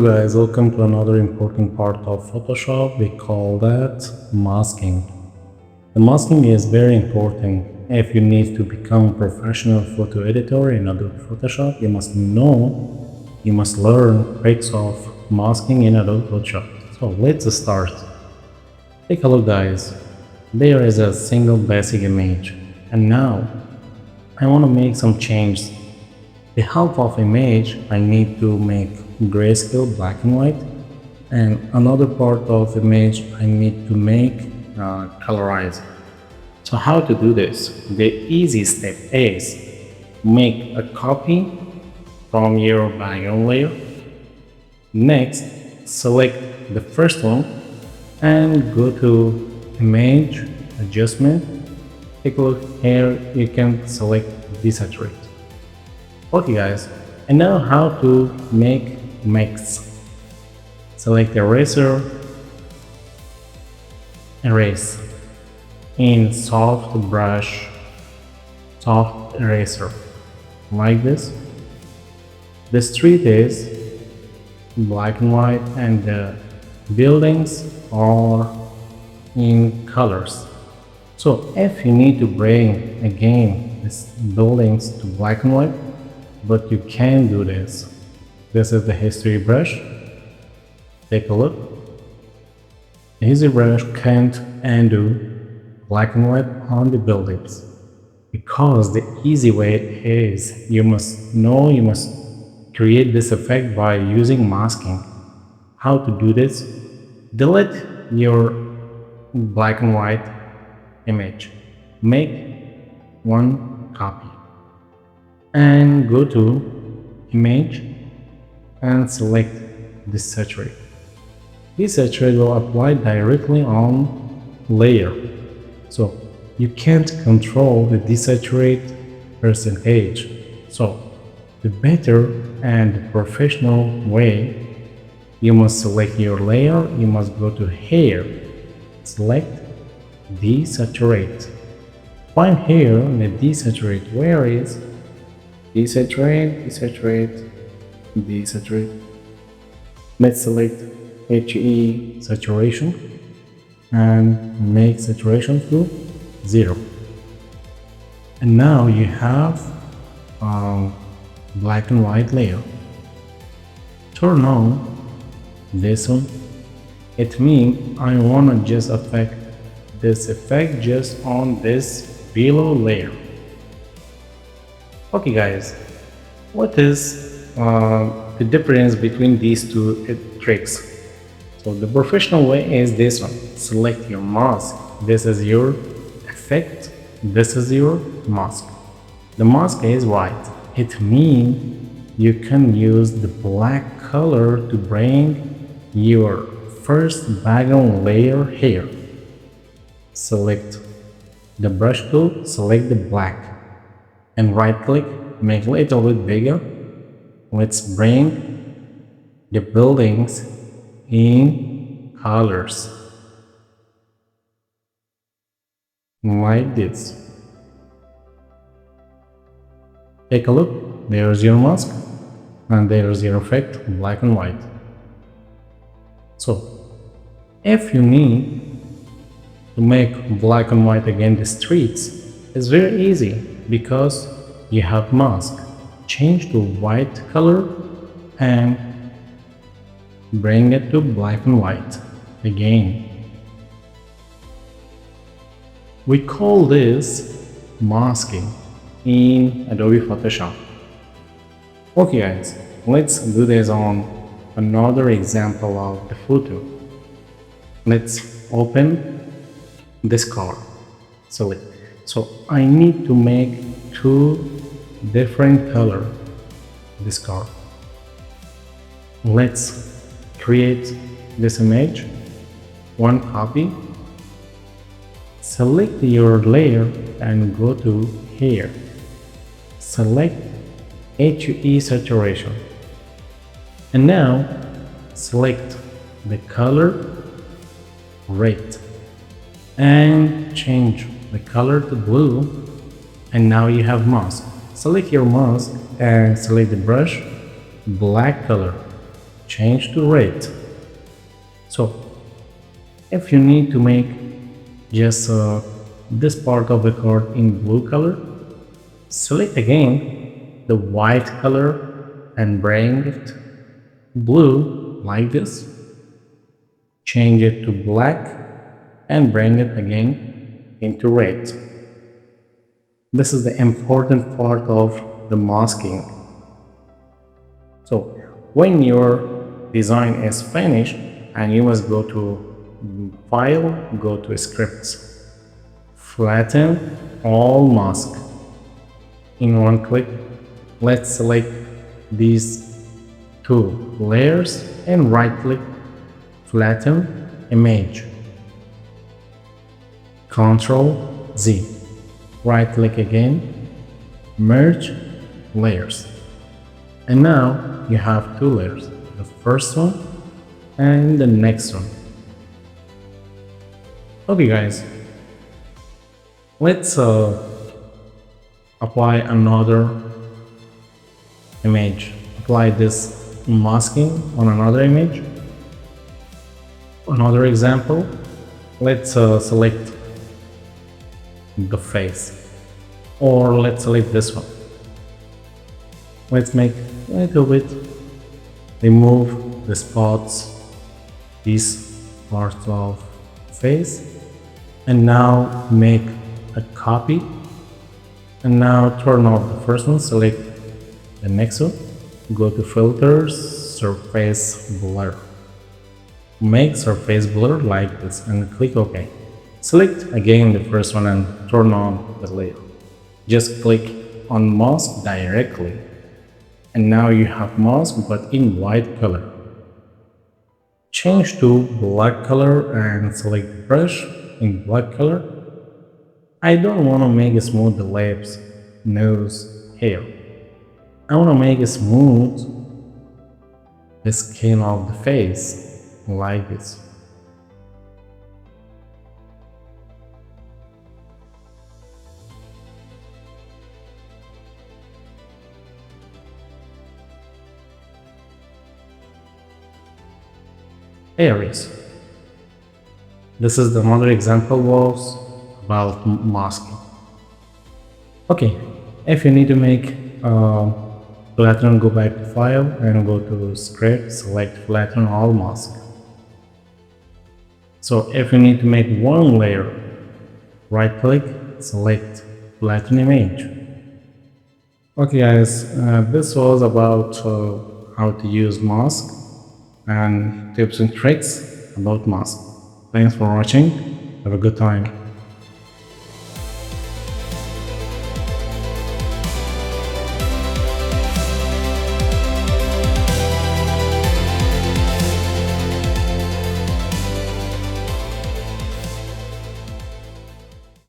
Hello guys, welcome to another important part of Photoshop. We call that masking. The masking is very important. If you need to become a professional photo editor in Adobe Photoshop, you must learn tricks of masking in Adobe Photoshop. So let's start. Take a look guys, there is a single basic image, and now I want to make some changes. The half of image I need to make grayscale black and white, and another part of image I need to make colorized. So how to do this? The easy step is make a copy from your background layer. Next, select the first one and go to image adjustment. Take a look here, you can select desaturate. Okay guys, and now how to make mix. Select eraser, erase in soft brush, soft eraser, like this. The street is black and white and the buildings are in colors. So if you need to bring again these buildings to black and white, but you can do this. This is the history brush. Take a look. The history brush can't undo black and white on the buildings because the easy way is you must create this effect by using masking. How to do this? Delete your black and white image. Make one copy and go to image and select desaturate. Desaturate will apply directly on layer, so you can't control the desaturate percentage. So the better and professional way, you must select your layer, you must go to here, select desaturate. Find here the desaturate. Where is desaturate, desaturate, desaturate. Let's select HE saturation and make saturation to 0. And now you have black and white layer. Turn on this one. It means I want to just affect this effect just on this below layer. Okay guys, what is the difference between these two tricks? So the professional way is this one. Select your mask. This is your effect. This is your mask. The mask is white. It means you can use the black color to bring your first background layer here. Select the brush tool, select the black and right click, make it a little bit bigger. Let's bring the buildings in colors like this. Take a look, there's your mask and there's your effect, black and white. So if you need to make black and white again the streets, it's very easy because you have mask. Change to white color and bring it to black and white again. We call this masking in Adobe Photoshop. Okay guys, let's do this on another example of the photo. Let's open this car. Select. So I need to make two different color this car. Let's create this image, one copy. Select your layer and go to here. Select HE saturation. And now select the color red and change the color to blue, and now you have mask. Select your mask and select the brush, black color. change to red. So if you need to make just this part of the card in blue color, select again the white color and bring it blue like this. Change it to black and bring it again into red. This is the important part of the masking. So when your design is finished and you must go to File, go to Scripts, flatten all mask. In one click, let's select these two layers and right click, flatten image. Ctrl Z, right click again, merge layers. And now you have two layers, the first one and the next one. Okay guys, let's apply another image. Apply this masking on another image. Another example, let's select the face, or let's select this one. Let's make a little bit, remove the spots, these parts of face, and now make a copy. And now turn off the first one, select the next one, go to Filters, Surface Blur. Make surface blur like this and click OK. Select again the first one and turn on the layer. Just click on mask directly. And now you have mask but in white color. Change to black color and select brush in black color. I don't want to make it smooth the lips, nose, hair. I want to make it smooth the skin of the face like this. Areas. This is another example was about masking. Okay, if you need to make flatten, go back to File and go to Script, select Flatten All Mask. So if you need to make one layer, right click, select Flatten Image. Okay guys, this was about how to use mask and tips and tricks about mask. Thanks for watching. Have a good time.